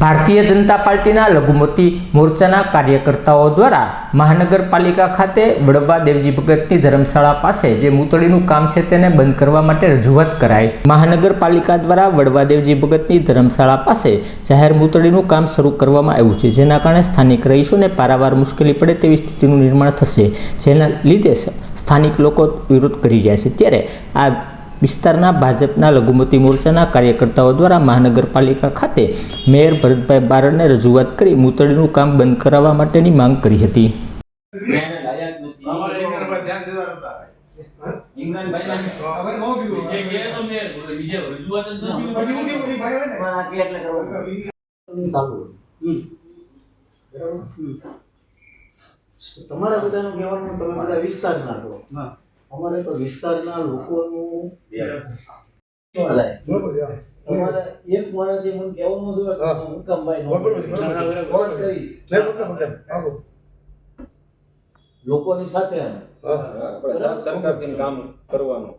ભારતીય જનતા પાર્ટીના લઘુમતી મોરચાના કાર્યકર્તાઓ દ્વારા મહાનગરપાલિકા ખાતે વડવા દેવજી ભગતની ધર્મશાળા પાસે જે મૂતળીનું કામ છે તેને બંધ કરવા માટે રજૂઆત કરાઈ। મહાનગરપાલિકા દ્વારા વડવા દેવજી ભગતની ધર્મશાળા પાસે જાહેર મૂતળીનું કામ શરૂ કરવામાં આવ્યું છે, જેના કારણે સ્થાનિક રહીશોને પારાવાર મુશ્કેલી પડે તેવી સ્થિતિનું નિર્માણ થશે, જેના લીધે સ્થાનિક લોકો વિરોધ કરી રહ્યા છે। ત્યારે આ વિસ્તારના ભાજપના લઘુમતી મોરચાના કાર્યકર્તાઓ દ્વારા મહાનગરપાલિકા ખાતે મેયર ભરતભાઈ બારડને રજૂઆત કરી મૂતળીનું કામ બંધ કરાવવા માટેની માંગ કરી હતી। તમારા બધાનું કહેવાનું તમે બધા વિસ્તારના છો, અમારે તો વિસ્તારના લોકોનું તમારે એક માણસે મને કહેવાનું જોઈએ હુકમભાઈ લોકોની સાથે આપણે સરકારથી કામ કરવાનું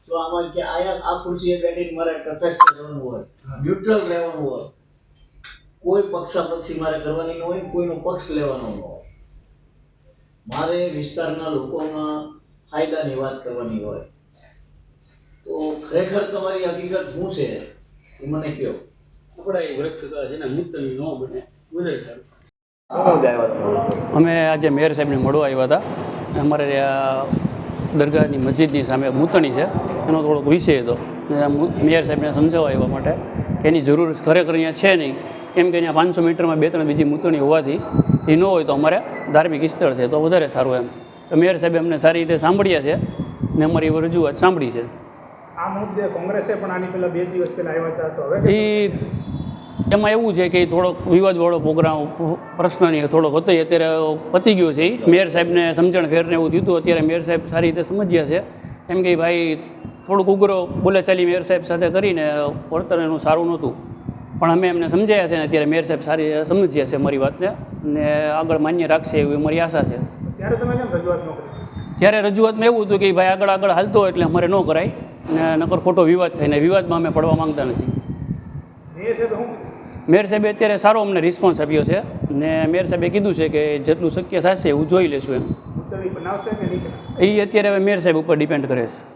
તો આમાં કે આ ખુરશીએ બેઠીને મારે તટસ્થ રહેવાનું હોય, ન્યુટ્રલ રહેવાનું હોય, કોઈ પક્ષાપક્ષી મારે કરવાની ન હોય, કોઈનો પક્ષ લેવાનો ન હોય, મારે વિસ્તારના લોકોના ફાયદાની વાત કરવાની હોય। તો ખરેખર તમારી હકીકત શું છે એ મને કહો। આપણે વૃક્ષ છે ને મુક્તની ન બને વધારે સારું। અમે આજે મેયર સાહેબને મળવા આવ્યા હતા। અમારે દરગાહની મસ્જિદની સામે મૂતણી છે, એનો થોડોક વિષય હતો। મેયર સાહેબને સમજાવવા આવ્યા માટે કે એની જરૂર ખરેખર અહીંયા છે નહીં, કેમ કે અહીંયા 500 મીટરમાં 2-3 બીજી મૂતણી હોવાથી એ ન હોય તો અમારે ધાર્મિક સ્થળ છે તો વધારે સારું એમ। તો મેયર સાહેબે અમને સારી રીતે સાંભળ્યા છે ને અમારી રજૂઆત સાંભળી છે। આ મુદ્દે કોંગ્રેસે પણ આની પહેલા 2 દિવસ પહેલા આવ્યા હતા, તો હવે એમાં એવું છે કે થોડોક વિવાદવાળો પ્રોગ્રામ પ્રશ્નની થોડોક હતો, અત્યારે પતી ગયો છે। મેયર સાહેબને સમજણ ફેરને એવું થયું હતું, અત્યારે મેયર સાહેબ સારી રીતે સમજ્યા છે, કેમ કે ભાઈ થોડુંક ઉગ્ર બોલાચાલી મેયર સાહેબ સાથે કરીને વર્તન એનું સારું નહોતું, પણ અમે એમને સમજાયા છે ને અત્યારે મેયર સાહેબ સારી સમજ્યા છે અમારી વાતને ને આગળ માન્ય રાખશે એવી અમારી આશા છે। ત્યારે તમે કેમ રજૂઆત ન કરી? ત્યારે રજૂઆતમાં એવું હતું કે ભાઈ આગળ હાલતો હોય એટલે અમારે ન કરાય ને નકર ખોટો વિવાદ થાય ને વિવાદમાં અમે પડવા માંગતા નથી। મેયર સાહેબે અત્યારે સારો અમને રિસ્પોન્સ આપ્યો છે ને મેયર સાહેબે કીધું છે કે જેટલું શક્ય થશે એવું જોઈ લેશું એમ। એ અત્યારે હવે મેયર સાહેબ ઉપર ડિપેન્ડ કરે છે।